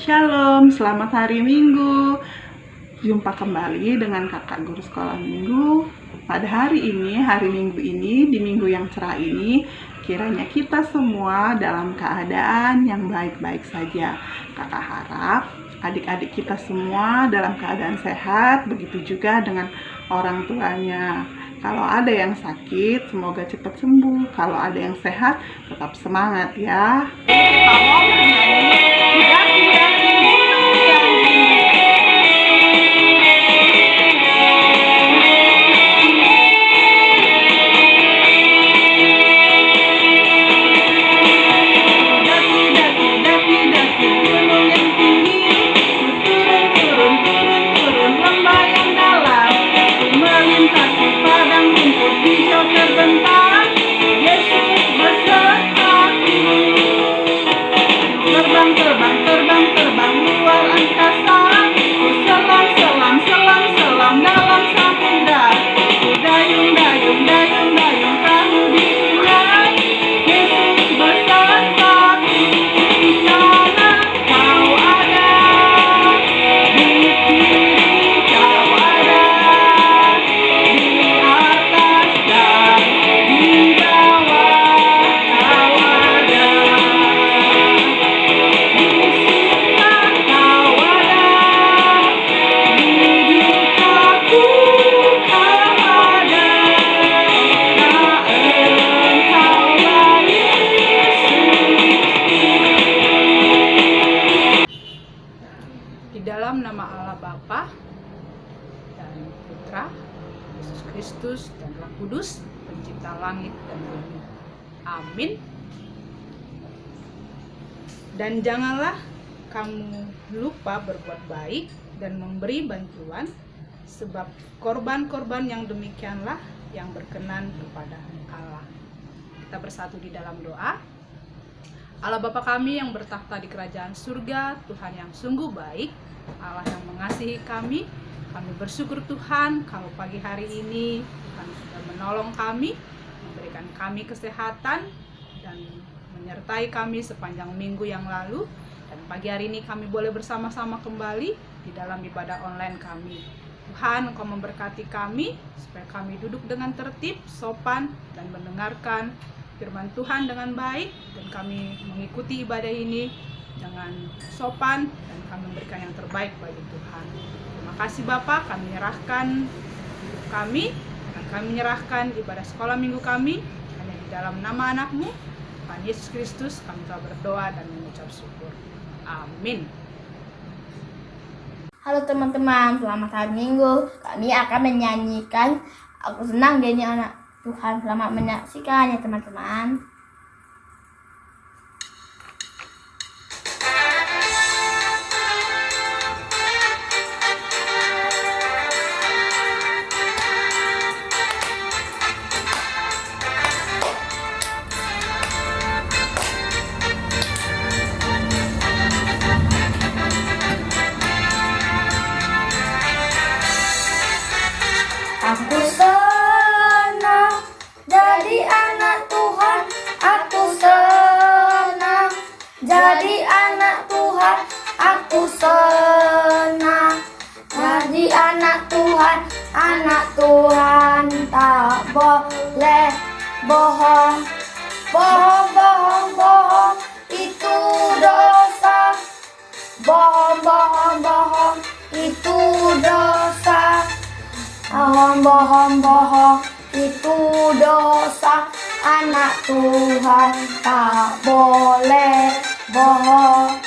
Shalom, selamat hari Minggu. Jumpa kembali dengan kakak guru sekolah minggu. Pada hari ini, hari Minggu ini, di minggu yang cerah ini, kiranya kita semua dalam keadaan yang baik-baik saja. Kakak harap adik-adik kita semua dalam keadaan sehat, begitu juga dengan orang tuanya. Kalau ada yang sakit, semoga cepat sembuh. Kalau ada yang sehat, tetap semangat ya. Kita mau bernyanyi daki-daki gunung yang tinggi. Di dalam nama Allah Bapa dan Putra, Yesus Kristus dan Roh Kudus, pencipta langit dan bumi. Amin. Dan janganlah kamu lupa berbuat baik dan memberi bantuan, sebab korban-korban yang demikianlah yang berkenan kepada Allah. Kita bersatu di dalam doa. Allah Bapa kami yang bertakhta di kerajaan surga, Tuhan yang sungguh baik, Allah yang mengasihi kami bersyukur Tuhan kalau pagi hari ini Tuhan sudah menolong kami, memberikan kami kesehatan dan menyertai kami sepanjang minggu yang lalu. Dan pagi hari ini kami boleh bersama-sama kembali di dalam ibadah online kami. Tuhan, Engkau memberkati kami supaya kami duduk dengan tertib, sopan, dan mendengarkan firman Tuhan dengan baik, dan kami mengikuti ibadah ini dengan sopan, dan kami memberikan yang terbaik bagi Tuhan. Terima kasih Bapa, kami menyerahkan hidup kami, dan kami menyerahkan ibadah sekolah minggu kami hanya di dalam nama anak-Mu, Tuhan Yesus Kristus. Kami telah berdoa dan mengucap syukur. Amin. Halo teman-teman, selamat hari Minggu. Kami akan menyanyikan Aku Senang Jadi Anak Tuhan. Selamat menyaksikan ya teman-teman. Aku senang jadi anak Tuhan. Aku senang jadi anak Tuhan. Aku senang jadi anak Tuhan. Anak Tuhan tak boleh bohong. Bohong, bohong, bohong, itu dosa. Bohong, bohong, bohong, itu dosa. Bohong, bohong, bohong, itu dosa. Anak Tuhan tak boleh bohong.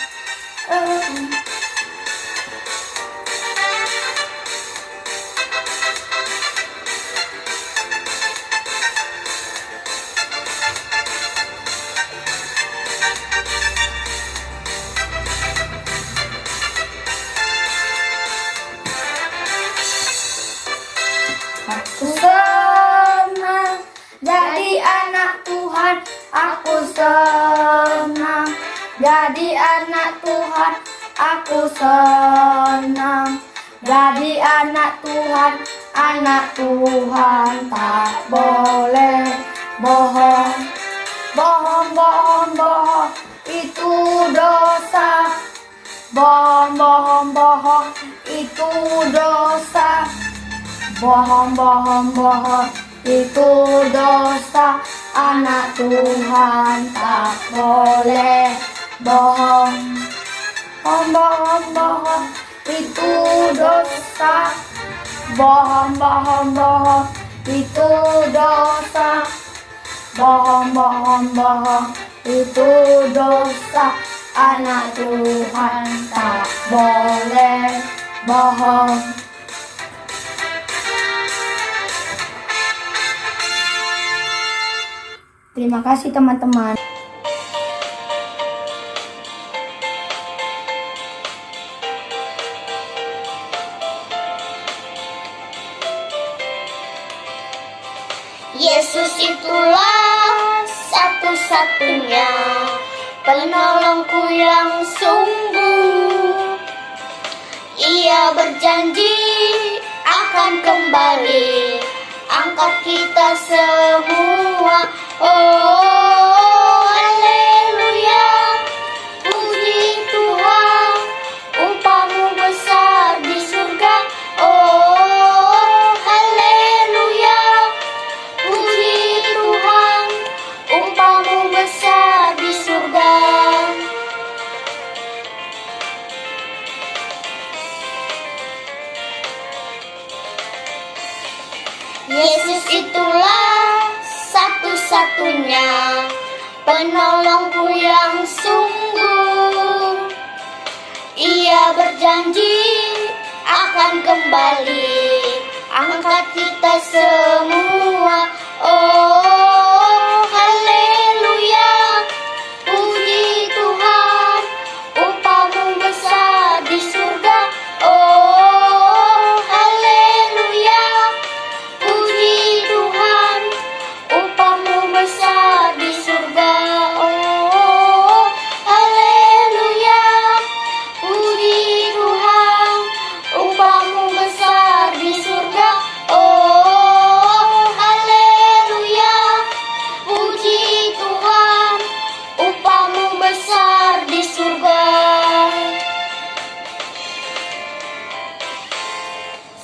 Aku senang jadi anak Tuhan. Aku senang jadi anak Tuhan. Aku senang jadi anak Tuhan. Anak Tuhan tak boleh bohong. Bohong, bohong, bohong, itu dosa. Bohong, Bohong, bohong, bohong, itu dosa. Bohong, bohong, bohong, itu dosa. Anak Tuhan tak boleh bohong. Bohong, bohong, bohong, itu dosa. Bohong, bohong, bohong, itu dosa. Bohong, bohong, bohong, itu dosa. Anak Tuhan tak boleh bohong. Terima kasih teman-teman. Yesus itulah satu-satunya penolongku yang sungguh. Ia berjanji akan kembali angkat kita semua. Oh, haleluya, puji Tuhan, upamu besar di surga. Oh, haleluya, puji Tuhan, upamu besar di surga. Yesus itulah satu-satunya penolongku yang sungguh. Ia berjanji akan kembali angkat kita semua. Oh, haleluya, puji Tuhan, upamu besar di surga. Oh, haleluya, puji Tuhan, upamu besar di surga. Oh, haleluya, puji Tuhan, upamu besar di surga. Oh, haleluya, puji Tuhan, upamu besar di surga.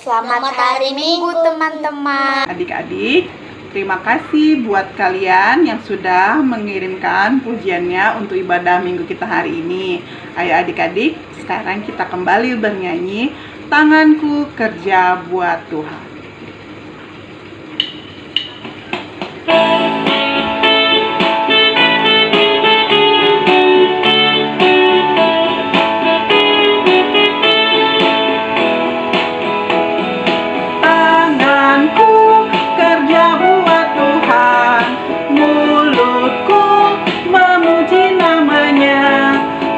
Selamat hari Minggu teman-teman. Adik-adik, terima kasih buat kalian yang sudah mengirimkan pujiannya untuk ibadah minggu kita hari ini. Ayo adik-adik, sekarang kita kembali bernyanyi Tanganku Kerja Buat Tuhan. Tanganku kerja buat Tuhan, mulutku memuji namanya,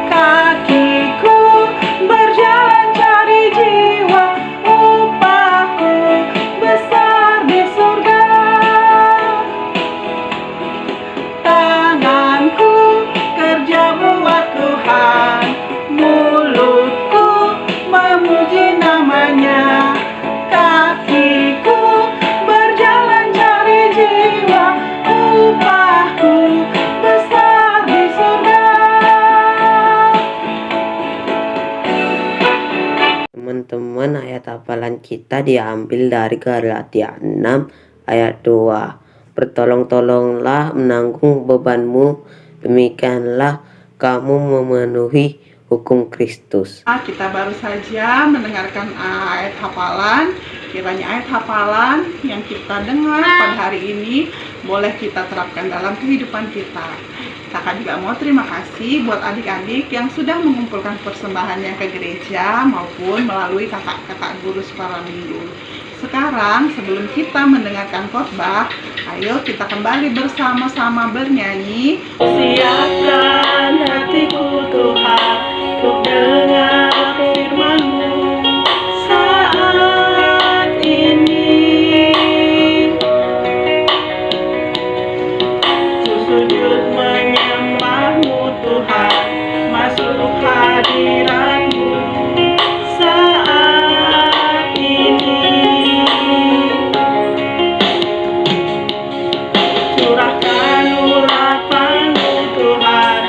kakiku berjalan cari jiwa, upahku besar di surga. Tanganku kerja buat Tuhan, mulutku memuji namanya, kakiku berjalan cari jiwa, upahku besar di surga. Teman-teman, ayat hafalan kita diambil dari Galatia 6 ayat 2. Bertolong-tolonglah menanggung bebanmu, demikianlah kamu memenuhi hukum Kristus. Kita baru saja mendengarkan ayat hafalan. Kiranya ayat hafalan yang kita dengar pada hari ini boleh kita terapkan dalam kehidupan kita. Kakak juga mau terima kasih buat adik-adik yang sudah mengumpulkan persembahannya ke gereja maupun melalui kakak-kakak guru sekolah minggu. Sekarang sebelum kita mendengarkan khotbah, ayo kita kembali bersama-sama bernyanyi. Siapkan hatiku Tuhan untuk dengar firman-Mu saat ini. Ku sujud menyembah-Mu Tuhan, masuk hadirat-Mu saat ini. Curahkan urapan-Mu Tuhan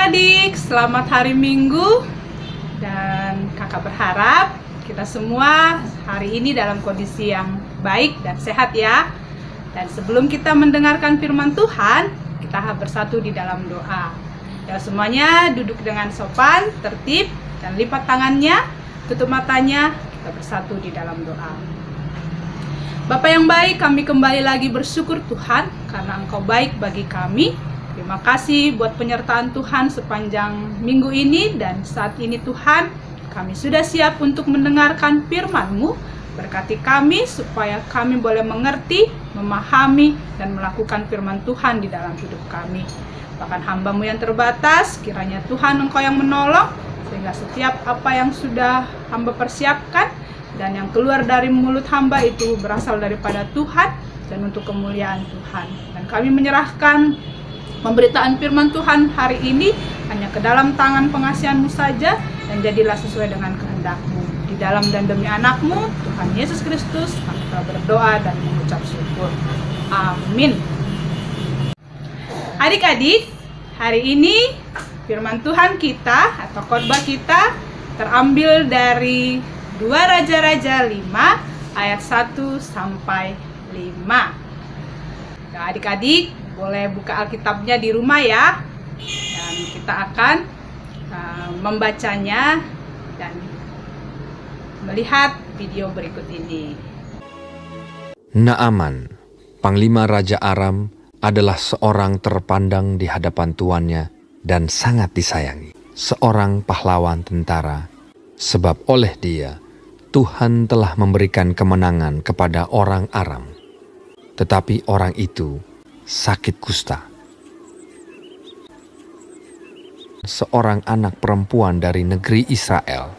adik-adik, selamat hari Minggu. Dan kakak berharap kita semua hari ini dalam kondisi yang baik dan sehat ya. Dan sebelum kita mendengarkan firman Tuhan, kita bersatu di dalam doa. Ya, semuanya duduk dengan sopan, tertib, dan lipat tangannya, tutup matanya, kita bersatu di dalam doa. Bapa yang baik, kami kembali lagi bersyukur Tuhan karena Engkau baik bagi kami. Terima kasih buat penyertaan Tuhan sepanjang minggu ini, dan saat ini Tuhan, kami sudah siap untuk mendengarkan firman-Mu. Berkati kami supaya kami boleh mengerti, memahami, dan melakukan firman Tuhan di dalam hidup kami. Bahkan hamba-Mu yang terbatas, kiranya Tuhan Engkau yang menolong, sehingga setiap apa yang sudah hamba persiapkan dan yang keluar dari mulut hamba itu berasal daripada Tuhan dan untuk kemuliaan Tuhan. Dan kami menyerahkan pemberitaan firman Tuhan hari ini hanya ke dalam tangan pengasihan-Mu saja, dan jadilah sesuai dengan kehendak-Mu. Di dalam dan demi anak-Mu, Tuhan Yesus Kristus, kami telah berdoa dan mengucap syukur. Amin. Adik-adik, hari ini firman Tuhan kita atau khotbah kita terambil dari 2 Raja-Raja 5 ayat 1 sampai 5. Nah, adik-adik boleh buka Alkitabnya di rumah ya. Dan kita akan membacanya dan melihat video berikut ini. Naaman, Panglima Raja Aram, adalah seorang terpandang di hadapan tuannya dan sangat disayangi. Seorang pahlawan tentara, sebab oleh dia Tuhan telah memberikan kemenangan kepada orang Aram. Tetapi orang itu sakit kusta. Seorang anak perempuan dari negeri Israel.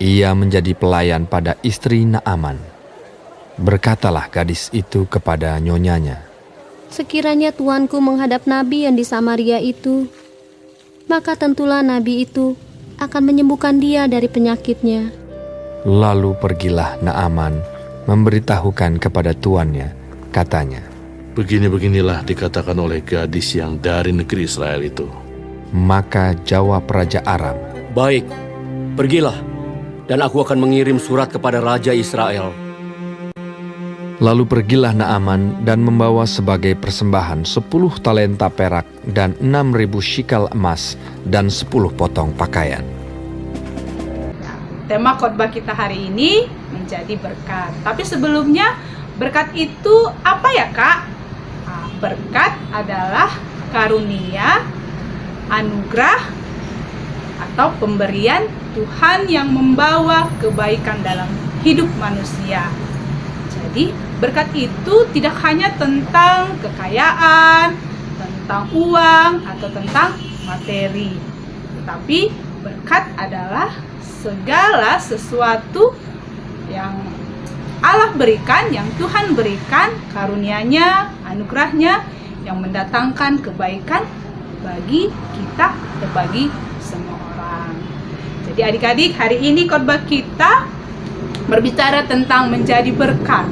Ia menjadi pelayan pada istri Naaman. Berkatalah gadis itu kepada nyonyanya, "Sekiranya tuanku menghadap nabi yang di Samaria itu, maka tentulah nabi itu akan menyembuhkan dia dari penyakitnya." Lalu pergilah Naaman memberitahukan kepada tuannya, katanya, "Begini-beginilah dikatakan oleh gadis yang dari negeri Israel itu." Maka jawab Raja Aram, "Baik, pergilah, dan aku akan mengirim surat kepada Raja Israel." Lalu pergilah Naaman dan membawa sebagai persembahan 10 talenta perak dan 6.000 shikal emas dan 10 potong pakaian. Tema khotbah kita hari ini menjadi berkat. Tapi sebelumnya, berkat itu apa ya Kak? Nah, berkat adalah karunia, anugerah, atau pemberian Tuhan yang membawa kebaikan dalam hidup manusia. Jadi berkat itu tidak hanya tentang kekayaan, tentang uang, atau tentang materi. Tetapi berkat adalah segala sesuatu yang Allah berikan, yang Tuhan berikan, karunia-Nya, anugerahnya yang mendatangkan kebaikan bagi kita dan bagi semua orang. Jadi adik-adik, hari ini khotbah kita berbicara tentang menjadi berkat.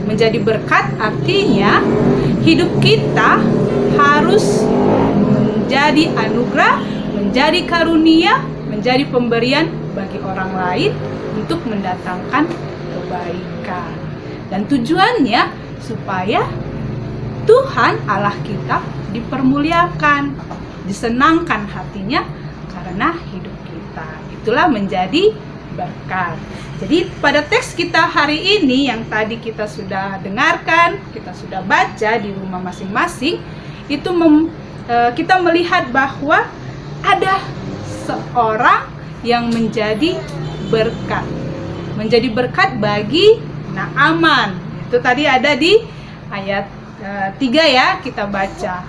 Menjadi berkat artinya hidup kita harus menjadi anugerah, menjadi karunia, menjadi pemberian bagi orang lain untuk mendatangkan kebaikan. Dan tujuannya supaya Tuhan Allah kita dipermuliakan, disenangkan hatinya karena hidup kita. Itulah menjadi berkat. Jadi pada teks kita hari ini yang tadi kita sudah dengarkan, kita sudah baca di rumah masing-masing, itu kita melihat bahwa ada seorang yang menjadi berkat. Menjadi berkat bagi Naaman. Itu tadi ada di ayat 3 ya, kita baca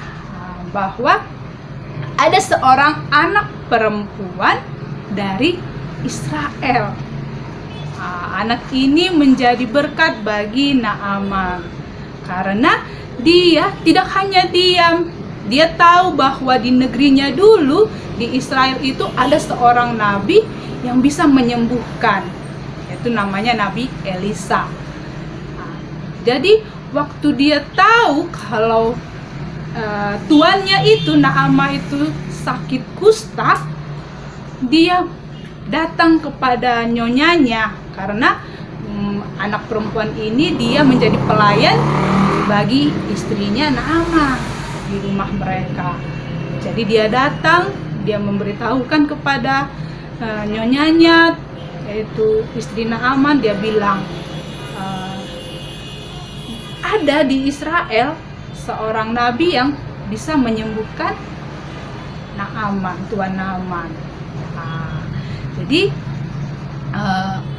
bahwa ada seorang anak perempuan dari Israel. Anak ini menjadi berkat bagi Naaman karena dia tidak hanya diam. Dia tahu bahwa di negerinya dulu, di Israel itu ada seorang nabi yang bisa menyembuhkan. Itu namanya Nabi Elisa. Jadi waktu dia tahu kalau tuannya itu, Naamah itu sakit kusta, dia datang kepada nyonyanya karena anak perempuan ini dia menjadi pelayan bagi istrinya Naamah di rumah mereka. Jadi dia datang, dia memberitahukan kepada nyonyanya, yaitu istri Naamah. Dia bilang, ada di Israel seorang nabi yang bisa menyembuhkan Naamah, Tuan Naaman. Jadi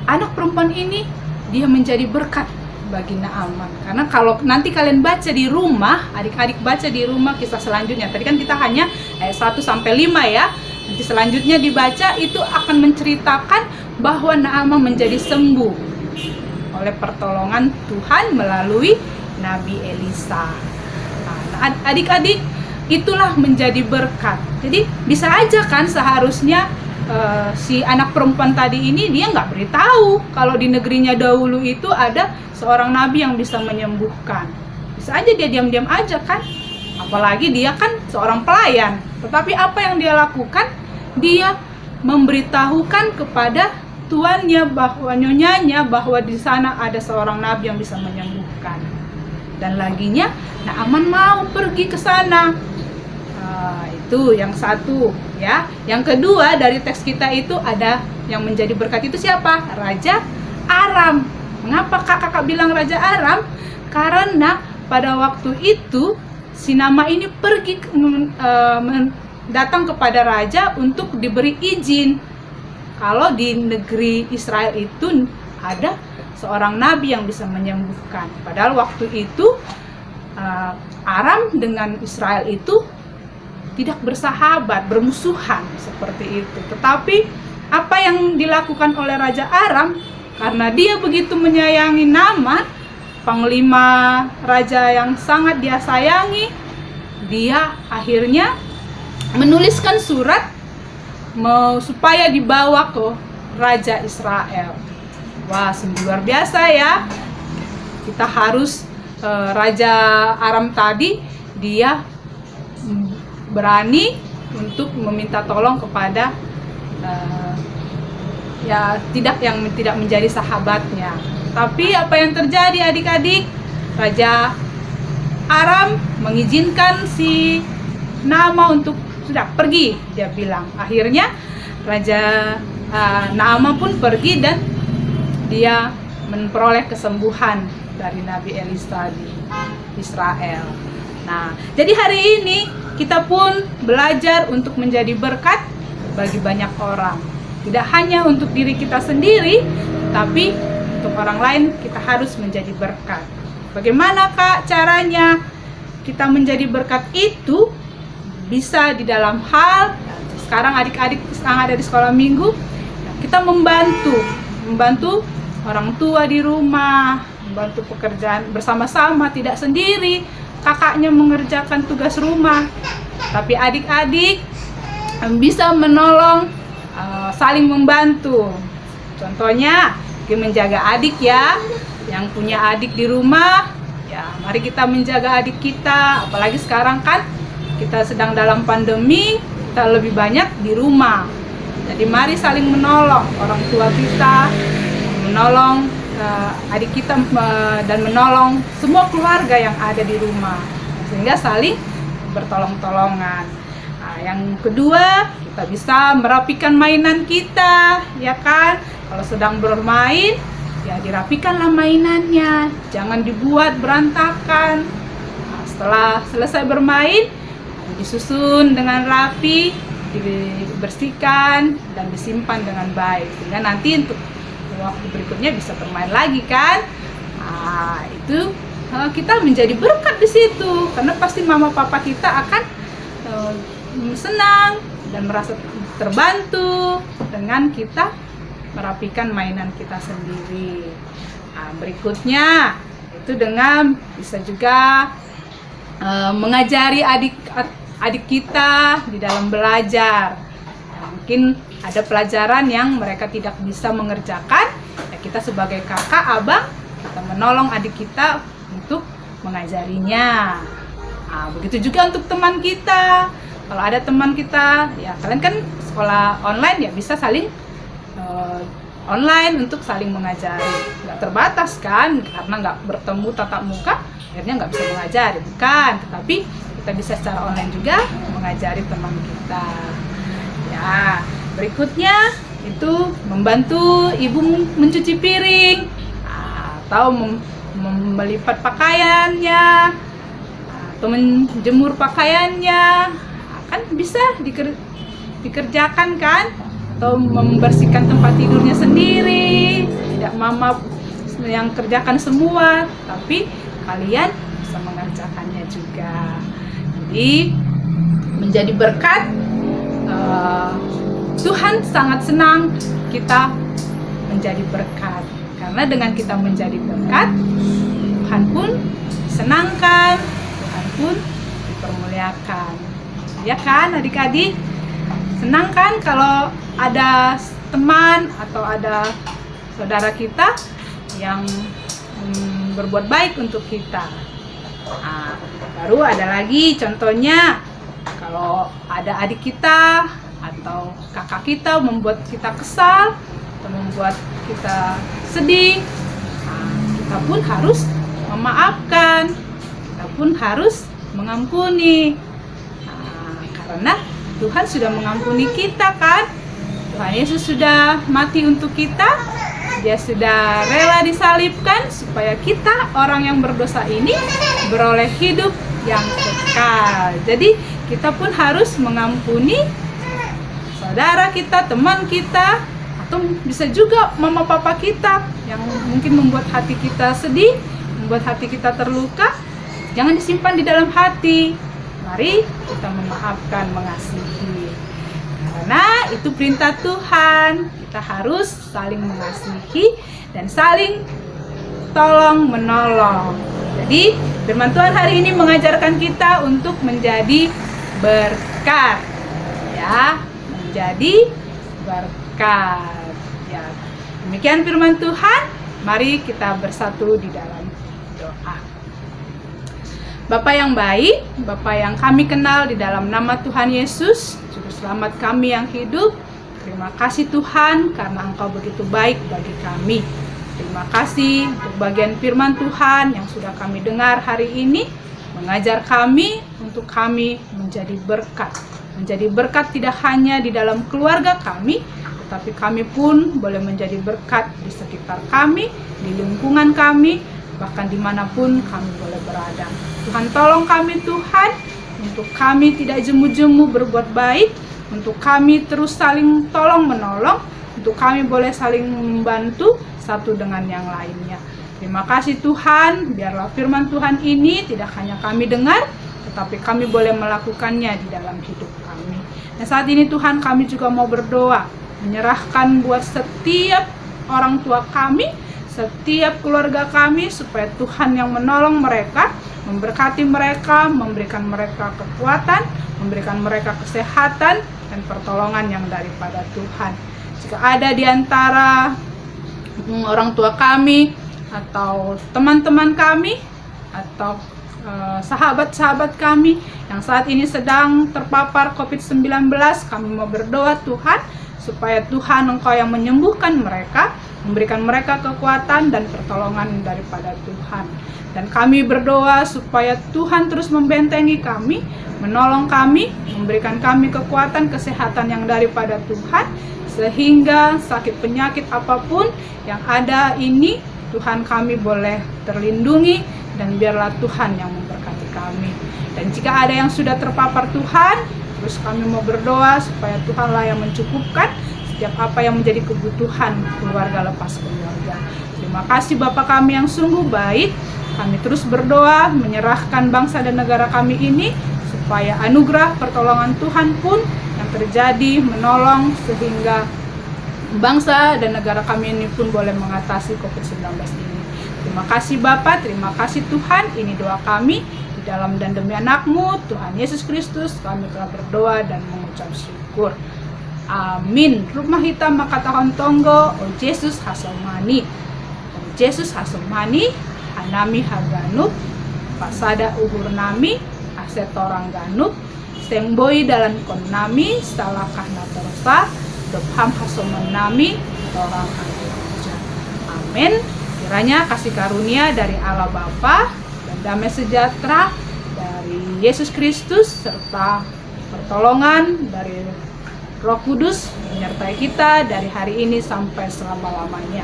anak perempuan ini dia menjadi berkat bagi Naaman. Karena kalau nanti kalian baca di rumah, adik-adik baca di rumah kisah selanjutnya. Tadi kan kita hanya ayat 1 sampai 5 ya. Nanti selanjutnya dibaca itu akan menceritakan bahwa Naaman menjadi sembuh oleh pertolongan Tuhan melalui Nabi Elisa. Nah, adik-adik, itulah menjadi berkat. Jadi bisa aja kan seharusnya si anak perempuan tadi ini dia nggak beritahu kalau di negerinya dahulu itu ada seorang nabi yang bisa menyembuhkan. Bisa aja dia diam-diam aja kan, apalagi dia kan seorang pelayan. Tetapi apa yang dia lakukan? Dia memberitahukan kepada tuannya, bahwa nyonyanya, bahwa di sana ada seorang nabi yang bisa menyembuhkan. Dan laginya Naaman mau pergi ke sana. Itu yang satu ya. Yang kedua, dari teks kita itu ada yang menjadi berkat itu siapa? Raja Aram. Mengapa kakak bilang Raja Aram? Karena pada waktu itu si Naamah ini pergi datang kepada raja untuk diberi izin kalau di negeri Israel itu ada seorang nabi yang bisa menyembuhkan. Padahal waktu itu Aram dengan Israel itu tidak bersahabat, bermusuhan seperti itu. Tetapi apa yang dilakukan oleh Raja Aram, karena dia begitu menyayangi Naaman, panglima raja yang sangat dia sayangi, dia akhirnya menuliskan surat supaya dibawa ke Raja Israel. Wah, sungguh luar biasa ya. Kita harus Raja Aram tadi dia berani untuk meminta tolong kepada tidak menjadi sahabatnya. Tapi apa yang terjadi adik-adik? Raja Aram mengizinkan si Naamah untuk sudah pergi, dia bilang. Akhirnya Raja Naamah pun pergi dan dia memperoleh kesembuhan dari Nabi Elisa di Israel. Nah, jadi hari ini kita pun belajar untuk menjadi berkat bagi banyak orang. Tidak hanya untuk diri kita sendiri, tapi untuk orang lain kita harus menjadi berkat. Bagaimana Kak caranya kita menjadi berkat itu? Bisa di dalam hal, sekarang adik-adik yang ada di sekolah minggu, kita membantu orang tua di rumah, membantu pekerjaan bersama-sama, tidak sendiri. Kakaknya mengerjakan tugas rumah, tapi adik-adik bisa menolong, saling membantu. Contohnya, menjaga adik ya, yang punya adik di rumah, ya mari kita menjaga adik kita. Apalagi sekarang kan kita sedang dalam pandemi, kita lebih banyak di rumah. Jadi mari saling menolong orang tua kita, menolong adik kita dan menolong semua keluarga yang ada di rumah, sehingga saling bertolong-tolongan. Nah, yang kedua, kita bisa merapikan mainan kita, ya kan? Kalau sedang bermain, ya dirapikanlah mainannya, jangan dibuat berantakan. Nah, setelah selesai bermain, disusun dengan rapi, dibersihkan dan disimpan dengan baik, sehingga nanti untuk waktu berikutnya bisa bermain lagi kan. Nah, itu kita menjadi berkat di situ, karena pasti mama papa kita akan senang dan merasa terbantu dengan kita merapikan mainan kita sendiri. Nah, berikutnya itu dengan bisa juga mengajari adik kita di dalam belajar. Mungkin ada pelajaran yang mereka tidak bisa mengerjakan, ya kita sebagai kakak, abang, kita menolong adik kita untuk mengajarinya. Nah, begitu juga untuk teman kita. kalau ada teman kita, ya kalian kan sekolah online ya bisa saling online untuk saling mengajari. Nggak terbatas kan, karena nggak bertemu tatap muka, akhirnya nggak bisa mengajari, bukan. Tetapi kita bisa secara online juga mengajari teman kita. Ya, berikutnya itu membantu ibu mencuci piring, atau melipat pakaiannya, atau menjemur pakaiannya, kan bisa dikerjakan kan, atau membersihkan tempat tidurnya sendiri. Tidak mama yang kerjakan semua, tapi kalian bisa mengerjakannya juga. Jadi menjadi berkat, Tuhan sangat senang kita menjadi berkat, karena dengan kita menjadi berkat, Tuhan pun disenangkan, Tuhan pun dipermuliakan. Ya kan adik-adik? Senang kan kalau ada teman atau ada saudara kita yang berbuat baik untuk kita. Nah, baru ada lagi contohnya, kalau ada adik kita atau kakak kita membuat kita kesal atau membuat kita sedih, nah, kita pun harus memaafkan, kita pun harus mengampuni. Nah, karena Tuhan sudah mengampuni kita kan, Tuhan Yesus sudah mati untuk kita, Dia sudah rela disalibkan supaya kita orang yang berdosa ini beroleh hidup yang kekal. Jadi kita pun harus mengampuni saudara kita, teman kita, atau bisa juga mama papa kita yang mungkin membuat hati kita sedih, membuat hati kita terluka. Jangan disimpan di dalam hati. Mari kita memaafkan, mengasihi. Karena itu perintah Tuhan. Kita harus saling mengasihi dan saling tolong menolong. Jadi firman Tuhan hari ini mengajarkan kita untuk menjadi berkat. Ya, menjadi berkat. Ya, demikian firman Tuhan. Mari kita bersatu di dalam doa. Bapa yang baik, Bapa yang kami kenal di dalam nama Tuhan Yesus, Juru Selamat kami yang hidup, terima kasih Tuhan karena Engkau begitu baik bagi kami. Terima kasih untuk bagian firman Tuhan yang sudah kami dengar hari ini, mengajar kami untuk kami menjadi berkat. Menjadi berkat tidak hanya di dalam keluarga kami, tetapi kami pun boleh menjadi berkat di sekitar kami, di lingkungan kami, bahkan dimanapun kami boleh berada. Tuhan tolong kami Tuhan, untuk kami tidak jemu-jemu berbuat baik, untuk kami terus saling tolong menolong, untuk kami boleh saling membantu satu dengan yang lainnya. Terima kasih Tuhan, biarlah firman Tuhan ini tidak hanya kami dengar, tetapi kami boleh melakukannya di dalam hidup kami. Nah, saat ini Tuhan kami juga mau berdoa, menyerahkan buat setiap orang tua kami, setiap keluarga kami, supaya Tuhan yang menolong mereka, memberkati mereka, memberikan mereka kekuatan, memberikan mereka kesehatan dan pertolongan yang daripada Tuhan. Jika ada di antara orang tua kami atau teman-teman kami atau sahabat-sahabat kami yang saat ini sedang terpapar COVID-19, kami mau berdoa Tuhan, supaya Tuhan Engkau yang menyembuhkan mereka, memberikan mereka kekuatan dan pertolongan daripada Tuhan. Dan kami berdoa supaya Tuhan terus membentengi kami, menolong kami, memberikan kami kekuatan, kesehatan yang daripada Tuhan, sehingga sakit penyakit apapun yang ada ini, Tuhan kami boleh terlindungi, dan biarlah Tuhan yang memberkati kami. Dan jika ada yang sudah terpapar Tuhan, terus kami mau berdoa supaya Tuhanlah yang mencukupkan setiap apa yang menjadi kebutuhan keluarga lepas keluarga. Terima kasih Bapa kami yang sungguh baik. Kami terus berdoa menyerahkan bangsa dan negara kami ini, supaya anugerah pertolongan Tuhan pun yang terjadi menolong sehingga bangsa dan negara kami ini pun boleh mengatasi COVID-19 ini. Terima kasih Bapa, terima kasih Tuhan. Ini doa kami di dalam dan demi anak-Mu Tuhan Yesus Kristus. Kami telah berdoa dan mengucap syukur. Amin. Rumah hitam makatahon tonggo, o Yesus hasomani. O Yesus hasomani, hanami haganup, pasada uhur nami, setorang ganuk, sengboi dalam kon nami, salakah natorosa, dopham hasoman nami, torang aja. Amin. Kiranya kasih karunia dari Allah Bapa dan damai sejahtera dari Yesus Kristus serta pertolongan dari Roh Kudus menyertai kita dari hari ini sampai selama-lamanya.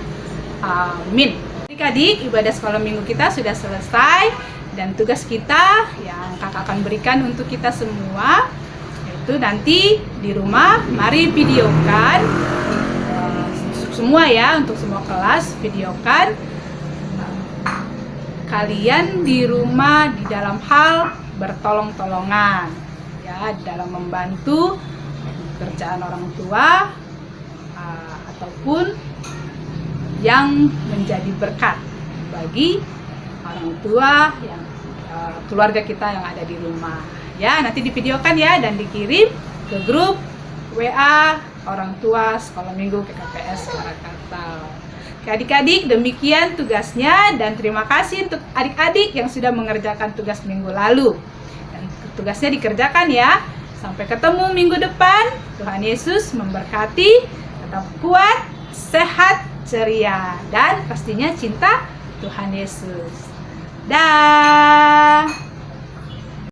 Amin. Adik-adik, ibadah sekolah minggu kita sudah selesai dan tugas kita yang kakak akan berikan untuk kita semua yaitu nanti di rumah mari videokan semua ya, untuk semua kelas videokan kalian di rumah di dalam hal bertolong-tolongan ya, dalam membantu pekerjaan orang tua ataupun yang menjadi berkat bagi orang tua yang keluarga kita yang ada di rumah ya. Nanti divideokan ya dan dikirim ke grup WA orang tua sekolah minggu KKPS Karakatal. Adik-adik, demikian tugasnya dan terima kasih untuk adik-adik yang sudah mengerjakan tugas minggu lalu. Dan tugasnya dikerjakan ya. Sampai ketemu minggu depan. Tuhan Yesus memberkati, tetap kuat, sehat, ceria, dan pastinya cinta Tuhan Yesus. Dah.